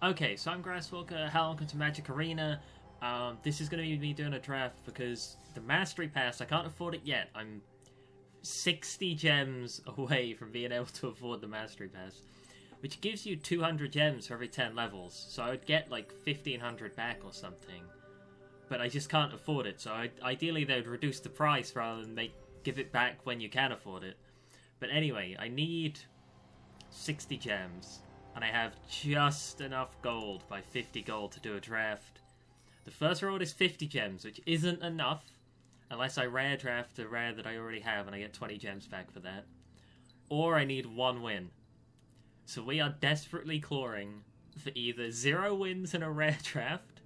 Okay, so I'm Grasswalker. Hello, welcome to Magic Arena. This is going to be me doing a draft because the Mastery Pass, I can't afford it yet. I'm 60 gems away from being able to afford the Mastery Pass, which gives you 200 gems for every 10 levels. So I would get like 1,500 back or something. But I just can't afford it, so ideally they would reduce the price rather than give it back when you can afford it. But anyway, I need 60 gems. And I have just enough gold by 50 gold to do a draft. The first reward is 50 gems, which isn't enough. Unless I rare draft a rare that I already have and I get 20 gems back for that. Or I need 1 win. So we are desperately clawing for either 0 wins in a rare draft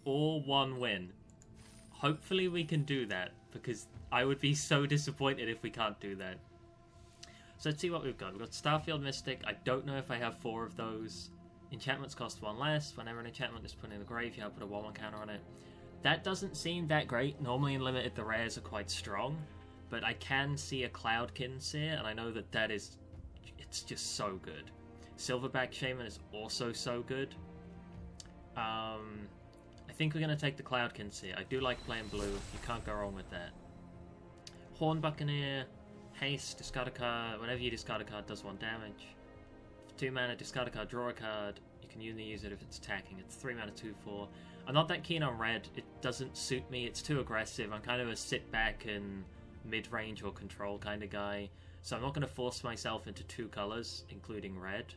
or 1 win. Hopefully we can do that, because I would be so disappointed if we can't do that. So let's see what we've got. We've got Starfield Mystic. I don't know if I have 4 of those. Enchantments cost 1 less. Whenever an enchantment is put in the graveyard, put a 1/1 counter on it. That doesn't seem that great. Normally in Limited, the rares are quite strong. But I can see a Cloudkin Seer, and I know that it's just so good. Silverback Shaman is also so good. I think we're going to take the Cloudkin Seer. I do like playing blue. You can't go wrong with that. Horn Buccaneer. Haste, discard a card. Whenever you discard a card, does 1 damage. 2 mana, discard a card, draw a card. You can only use it if it's attacking. It's 3 mana, 2/4. I'm not that keen on red. It doesn't suit me. It's too aggressive. I'm kind of a sit back and mid-range or control kind of guy. So I'm not going to force myself into 2 colors, including red.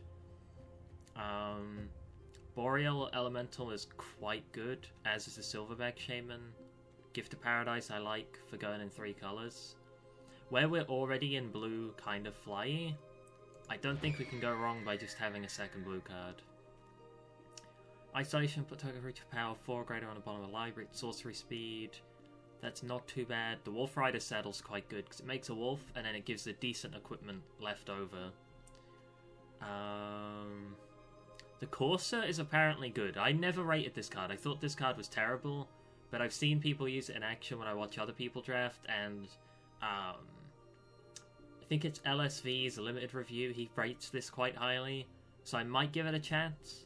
Boreal Elemental is quite good, as is the Silverback Shaman. Gift of Paradise I like for going in 3 colors. Where we're already in blue kind of flyy, I don't think we can go wrong by just having a second blue card. Isolation, put token reach of power, 4 greater on the bottom of the library, sorcery speed. That's not too bad. The Wolf Rider saddle's quite good because it makes a wolf and then it gives the decent equipment left over. The Corsair is apparently good. I never rated this card. I thought this card was terrible, but I've seen people use it in action when I watch other people draft, and I think it's LSV's limited review. He rates this quite highly, so I might give it a chance.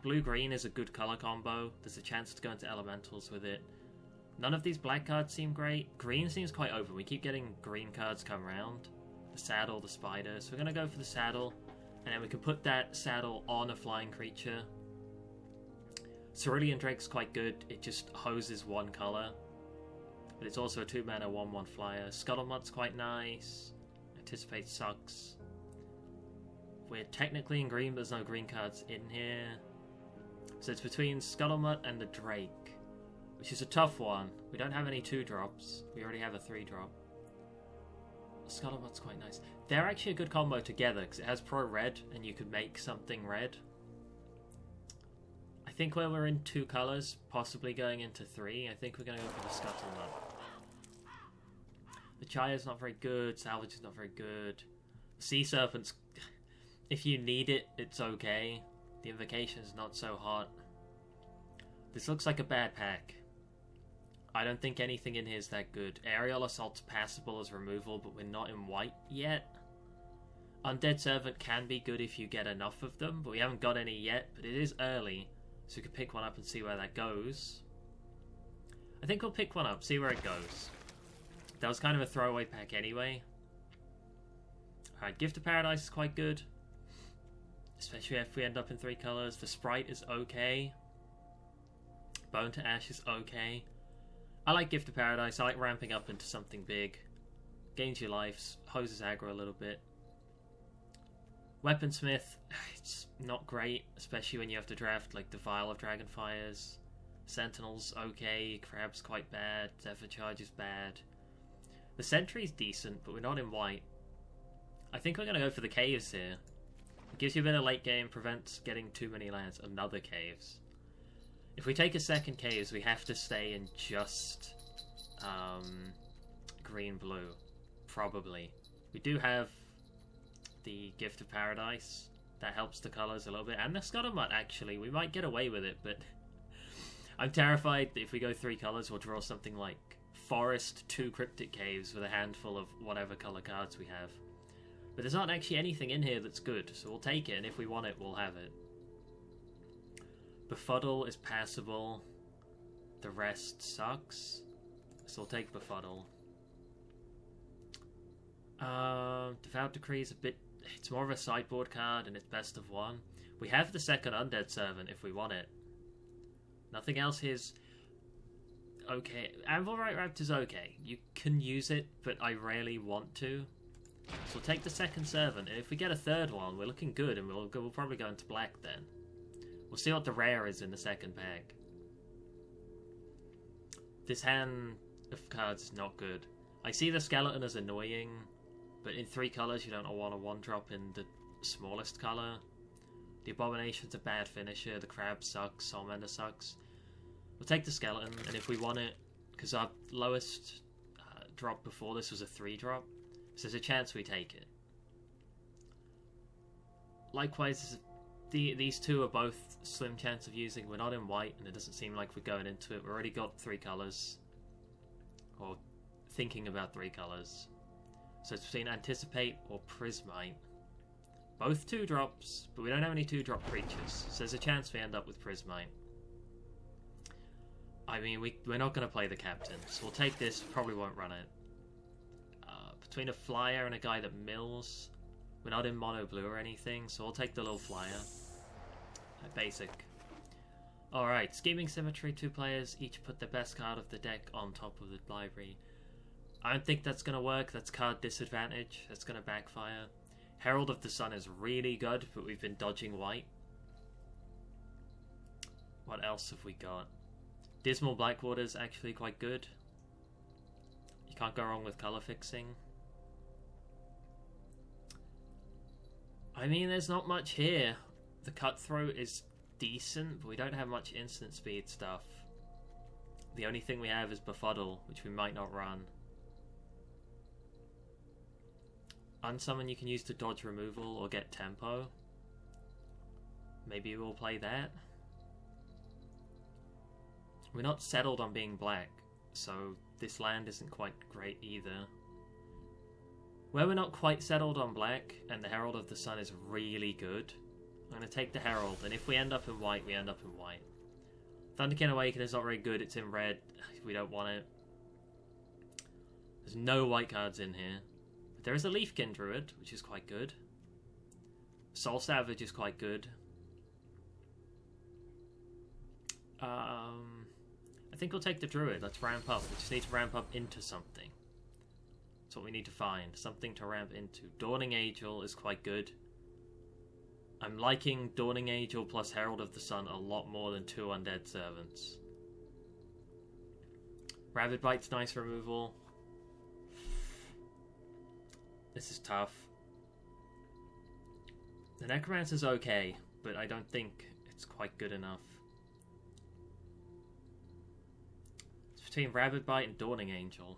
Blue-green is a good color combo. There's a chance to go into elementals with it. None of these black cards seem great. Green seems quite open. We keep getting green cards come around. The saddle, the spider. So we're going to go for the saddle, and then we can put that saddle on a flying creature. Cerulean Drake's quite good. It just hoses 1 color. But it's also a 2 mana 1/1 flyer. Scuttlemutt's quite nice. Anticipate sucks. We're technically in green, but there's no green cards in here. So it's between Scuttlemutt and the Drake, which is a tough one. We don't have any 2-drops. We already have a 3-drop. Scuttlemutt's quite nice. They're actually a good combo together because it has pro red and you could make something red. I think where we're in 2 colors, possibly going into 3, I think we're going to go for the Scuttlemutt. The Chaya's not very good, Salvage is not very good. Sea Serpent's, if you need it, it's okay. The Invocation's not so hot. This looks like a bad pack. I don't think anything in here is that good. Aerial Assault's passable as removal, but we're not in white yet. Undead Servant can be good if you get enough of them, but we haven't got any yet, but it is early. So we can pick one up and see where that goes. I think we'll pick one up, see where it goes. That was kind of a throwaway pack anyway. Alright, Gift of Paradise is quite good. Especially if we end up in 3 colors. The Sprite is okay. Bone to Ash is okay. I like Gift of Paradise. I like ramping up into something big. Gains your lives. Hoses aggro a little bit. Weaponsmith, it's not great, especially when you have to draft like the Vial of Dragonfires. Sentinel's okay, Crab's quite bad, Zephyr Charge is bad. The Sentry's decent, but we're not in white. I think we're going to go for the Caves here. It gives you a bit of late game, prevents getting too many lands. Another Caves. If we take a second Caves, we have to stay in just green-blue. Probably. We do have the Gift of Paradise. That helps the colours a little bit. And the Scuttlemutt, actually. We might get away with it, but I'm terrified that if we go 3 colours, we'll draw something like Forest, 2 Cryptic Caves with a handful of whatever colour cards we have. But there's not actually anything in here that's good, so we'll take it, and if we want it, we'll have it. Befuddle is passable. The rest sucks. So we'll take Befuddle. Devout Decree is a bit... It's more of a sideboard card and it's best of one. We have the second Undead Servant if we want it. Nothing else here's... Okay. Anvilwright Raptor's okay. You can use it, but I rarely want to. So we'll take the second Servant, and if we get a third one, we're looking good, and we'll probably go into black then. We'll see what the rare is in the second pack. This hand of cards is not good. I see the Skeleton as annoying, but in 3 colours you don't want a 1-drop in the smallest colour. The Abomination's a bad finisher, the Crab sucks, Soulmender sucks. We'll take the Skeleton, and if we want it, because our lowest drop before this was a 3-drop, so there's a chance we take it. Likewise, these two are both slim chance of using. We're not in white, and it doesn't seem like we're going into it. We've already got 3 colours, or thinking about 3 colours. So it's between Anticipate or Prismite. Both 2-drops, but we don't have any 2-drop creatures, so there's a chance we end up with Prismite. I mean, we're not going to play the Captain, so we'll take this, probably won't run it. Between a Flyer and a guy that mills, we're not in mono blue or anything, so we'll take the little Flyer. Basic. Alright, Scheming Symmetry, 2 players, each put the best card of the deck on top of the library. I don't think that's going to work, that's card disadvantage, that's going to backfire. Herald of the Sun is really good, but we've been dodging white. What else have we got? Dismal Blackwater's actually quite good. You can't go wrong with color fixing. I mean, there's not much here. The Cutthroat is decent, but we don't have much instant speed stuff. The only thing we have is Befuddle, which we might not run. Unsummon you can use to dodge removal or get tempo. Maybe we'll play that. We're not settled on being black, so this land isn't quite great either. Where we're not quite settled on black, and the Herald of the Sun is really good, I'm going to take the Herald, and if we end up in white, we end up in white. Thunderkin Awaken is not very good, it's in red, we don't want it. There's no white cards in here. But there is a Leafkin Druid, which is quite good. Soul Savage is quite good. I think we'll take the Druid. Let's ramp up. We just need to ramp up into something. That's what we need to find. Something to ramp into. Dawning Angel is quite good. I'm liking Dawning Angel plus Herald of the Sun a lot more than 2 Undead Servants. Rabid Bite's nice removal. This is tough. The Necromancer's okay, but I don't think it's quite good enough. Between Rabid Bite and Dawning Angel.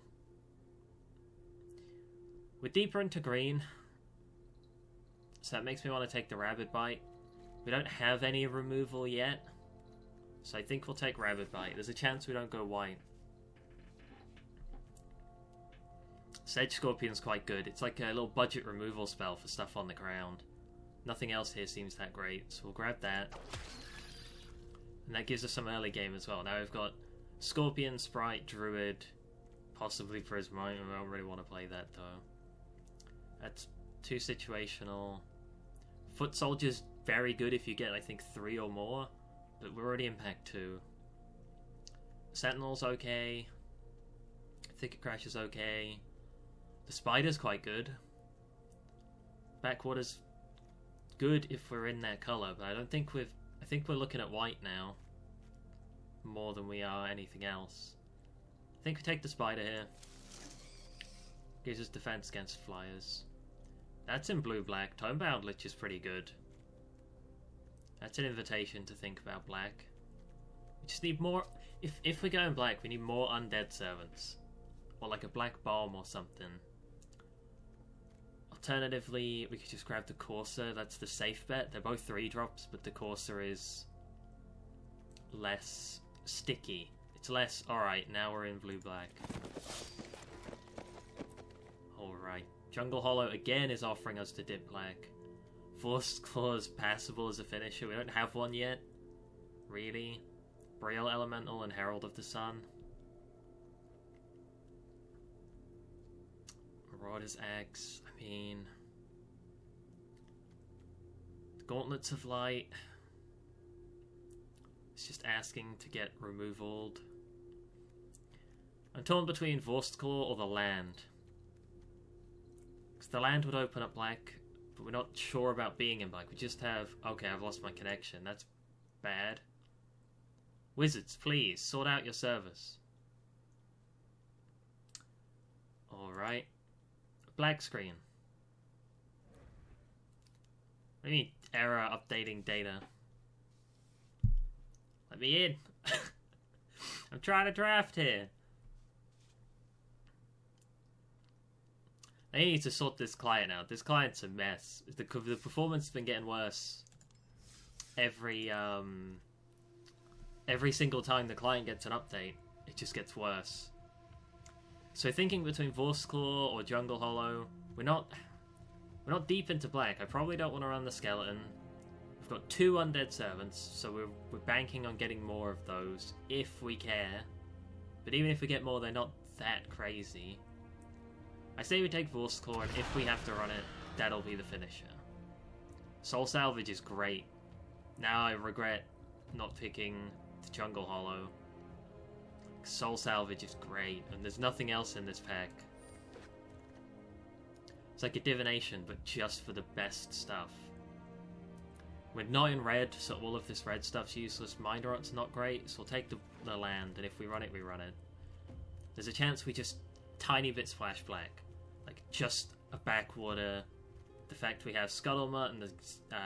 We're deeper into green, so that makes me want to take the Rabid Bite. We don't have any removal yet, so I think we'll take Rabid Bite. There's a chance we don't go white. Sedge Scorpion's quite good. It's like a little budget removal spell for stuff on the ground. Nothing else here seems that great, so we'll grab that. And that gives us some early game as well. Now we've got Scorpion, Sprite, Druid, possibly Prismite. I don't really want to play that though. That's too situational. Foot Soldier's very good if you get, I think, 3 or more, but we're already in pack 2. Sentinel's okay. Thicket Crash is okay. The Spider's quite good. Backwater's good if we're in that colour, but I think we're looking at white now more than we are anything else. I think we take the Spider here. Gives us defense against flyers. That's in blue-black. Tomebound Lich is pretty good. That's an invitation to think about black. We just need more... If we go in black, we need more Undead Servants. Or like a Black Bomb or something. Alternatively, we could just grab the Courser. That's the safe bet. They're both 3-drops, but the Courser is less sticky. It's less, alright, now we're in blue-black. Alright. Jungle Hollow again is offering us to dip black. Force Claw's passable as a finisher. We don't have one yet. Really? Braille Elemental and Herald of the Sun. Marauder's Axe. I mean... Gauntlets of Light. It's just asking to get removaled. I'm torn between Vorstclaw or the land. Because the land would open up black, but we're not sure about being in black. We just have... Okay, I've lost my connection. That's bad. Wizards, please, sort out your service. Alright. Black screen. What do you mean, error updating data? Let me in. I'm trying to draft here. I need to sort this client out. This client's a mess. The performance has been getting worse every single time the client gets an update. It just gets worse. So thinking between Vorstclaw or Jungle Hollow, we're not deep into black. I probably don't want to run the skeleton. We've got 2 undead servants, so we're banking on getting more of those if we care. But even if we get more, they're not that crazy. I say we take Vorstclaw, and if we have to run it, that'll be the finisher. Soul Salvage is great. Now I regret not picking the Jungle Hollow. Soul Salvage is great, and there's nothing else in this pack. It's like a divination, but just for the best stuff. We're not in red, so all of this red stuff's useless. Mind Rot's not great, so we'll take the land, and if we run it, we run it. There's a chance we just tiny bit splash black. Like, just a backwater. The fact we have Scuttlemutt and the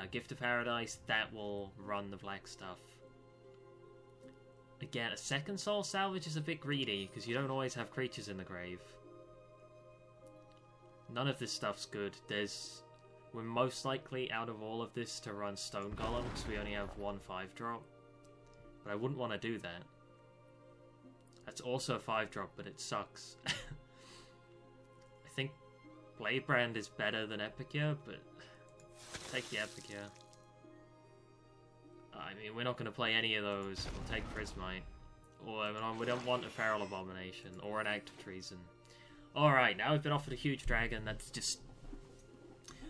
Gift of Paradise, that will run the black stuff. Again, a second Soul Salvage is a bit greedy, because you don't always have creatures in the grave. None of this stuff's good. We're most likely, out of all of this, to run Stone Golem, because we only have 1 5-drop. But I wouldn't want to do that. That's also a 5-drop, but it sucks. I think Bladebrand is better than Epicure, but take the Epicure. I mean, we're not going to play any of those. We'll take Prismite. Or we don't want a Feral Abomination or an Act of Treason. Alright, now we've been offered a huge dragon. That's just...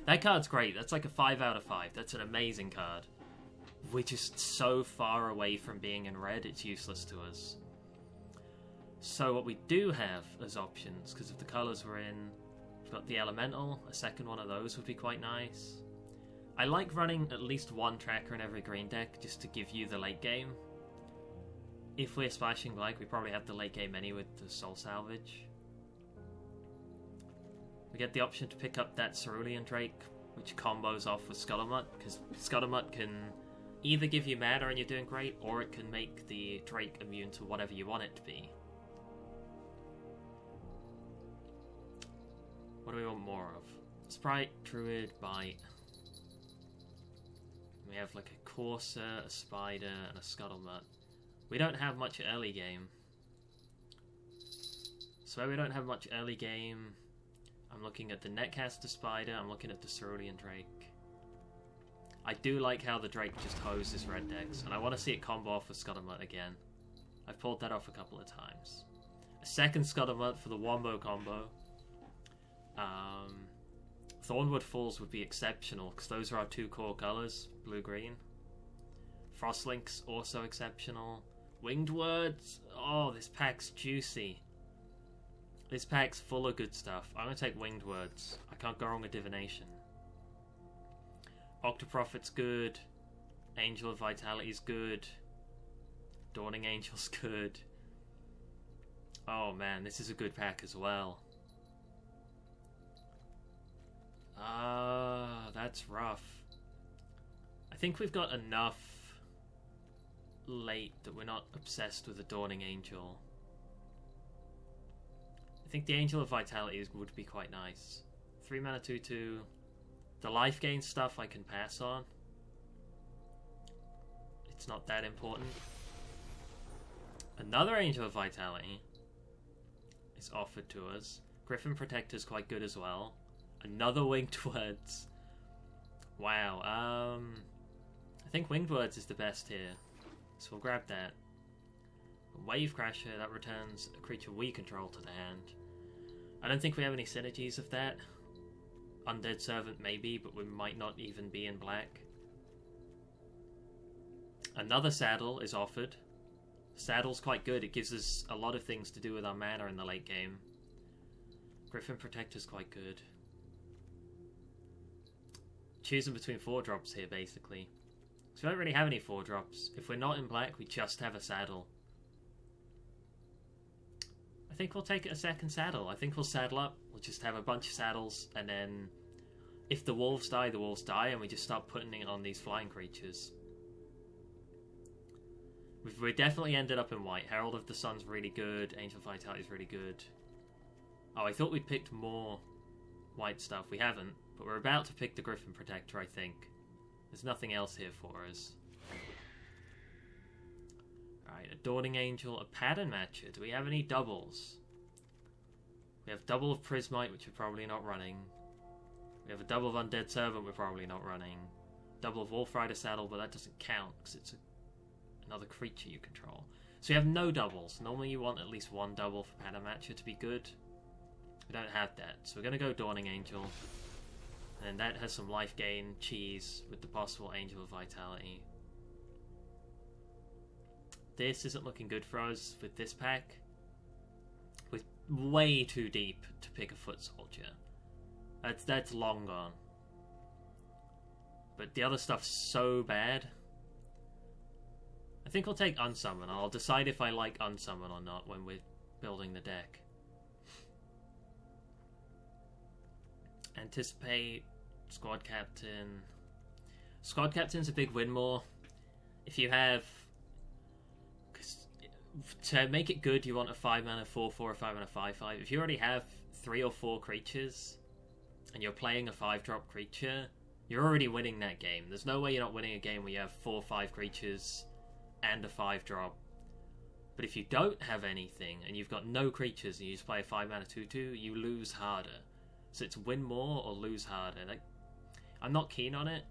That card's great. That's like a 5 out of 5. That's an amazing card. We're just so far away from being in red, it's useless to us. So what we do have as options, because of the colours we're in, we've got the Elemental. A second one of those would be quite nice. I like running at least 1 tracker in every green deck, just to give you the late game. If we're splashing black, we probably have the late game anyway with the Soul Salvage. We get the option to pick up that Cerulean Drake, which combos off with Scuttlemutt, because Scuttlemutt can either give you mana and you're doing great, or it can make the Drake immune to whatever you want it to be. What do we want more of? Sprite, Druid, Bite. We have like a Courser, a Spider, and a Scuttlemutt. We don't have much early game. So we don't have much early game. I'm looking at the Netcaster Spider, I'm looking at the Cerulean Drake. I do like how the Drake just hoses red decks, and I want to see it combo off with Scuttlemutt again. I've pulled that off a couple of times. A second Scuttlemutt for the Wombo combo. Thornwood Falls would be exceptional, because those are our 2 core colours, blue-green. Frostlink's also exceptional. Winged Words, oh, this pack's juicy. This pack's full of good stuff. I'm going to take Winged Words. I can't go wrong with Divination. Octoprophet's good. Angel of Vitality's good. Dawning Angel's good. Oh man, this is a good pack as well. That's rough. I think we've got enough late that we're not obsessed with the Dawning Angel. I think the Angel of Vitality would be quite nice. 3 mana 2/2. The life gain stuff I can pass on. It's not that important. Another Angel of Vitality is offered to us. Griffin Protector's quite good as well. Another Winged Words. Wow, I think Winged Words is the best here. so we'll grab that. Wave Crasher, that returns a creature we control to the hand. I don't think we have any synergies of that. Undead Servant maybe, but we might not even be in black. Another Saddle is offered. Saddle's quite good, it gives us a lot of things to do with our mana in the late game. Griffin Protector's quite good. Choosing between 4-drops here, basically. So we don't really have any 4-drops. If we're not in black, we just have a Saddle. I think we'll take a second Saddle. I think we'll saddle up. We'll just have a bunch of saddles, and then if the wolves die, and we just start putting it on these flying creatures. We definitely ended up in white. Herald of the Sun's really good. Angel of Vitality's really good. Oh, I thought we'd picked more white stuff. We haven't, but we're about to pick the Griffin Protector, I think. There's nothing else here for us. Alright, a Dawning Angel, a Pattern Matcher. Do we have any doubles? We have double of Prismite, which we're probably not running. We have a double of Undead Servant we're probably not running. Double of Wolf Rider Saddle, but that doesn't count because it's another creature you control. So we have no doubles. Normally you want at least one double for Pattern Matcher to be good. We don't have that, so we're going to go Dawning Angel. And that has some life gain, cheese, with the possible Angel of Vitality. This isn't looking good for us with this pack. We're way too deep to pick a Foot Soldier. That's long gone. But the other stuff's so bad. I think I'll take Unsummon. I'll decide if I like Unsummon or not when we're building the deck. Anticipate, Squad Captain. Squad Captain's a big win more. If you have... To make it good, you want a 5-mana 4/4 or 5-mana 5/5. If you already have 3 or 4 creatures, and you're playing a 5-drop creature, you're already winning that game. There's no way you're not winning a game where you have 4 or 5 creatures and a 5-drop. But if you don't have anything, and you've got no creatures, and you just play a 5-mana 2/2, you lose harder. So it's win more or lose harder. I'm not keen on it,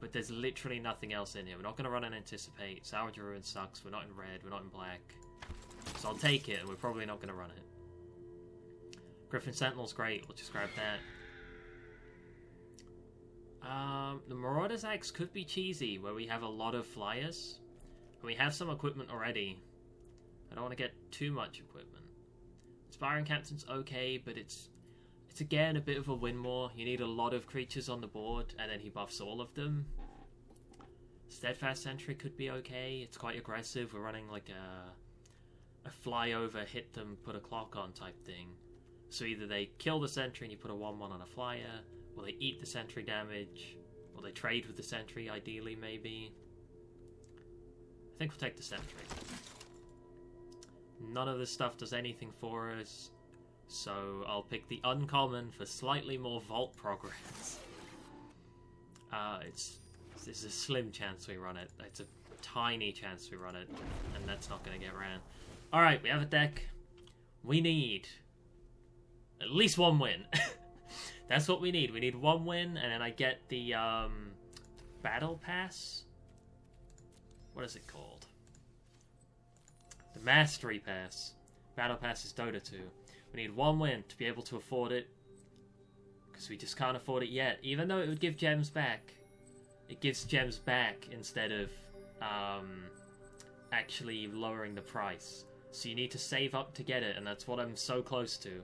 but there's literally nothing else in here. We're not going to run an Anticipate. Salvage Ruin sucks. We're not in red. We're not in black. So I'll take it, and we're probably not going to run it. Griffin Sentinel's great. We'll just grab that. The Marauder's Axe could be cheesy, where we have a lot of flyers. And we have some equipment already. I don't want to get too much equipment. Inspiring Captain's okay, but it's again a bit of a win more. You need a lot of creatures on the board, and then he buffs all of them. Steadfast Sentry could be okay. It's quite aggressive. We're running like a fly over, hit them, put a clock on type thing. So either they kill the sentry and you put a 1/1 on a flyer, or they eat the sentry damage, or they trade with the sentry, ideally, maybe. I think we'll take the sentry. None of this stuff does anything for us. So I'll pick the uncommon for slightly more vault progress. There's a slim chance we run it. It's a tiny chance we run it, and that's not going to get ran. Alright, we have a deck. We need at least one win. That's what we need. We need one win, and then I get the Battle Pass. What is it called? The Mastery Pass. Battle Pass is Dota 2. We need one win to be able to afford it, because we just can't afford it yet. Even though it would give gems back, it gives gems back instead of actually lowering the price. So you need to save up to get it, and that's what I'm so close to.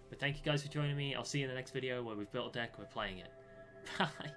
But thank you guys for joining me. I'll see you in the next video where we've built a deck, we're playing it. Bye!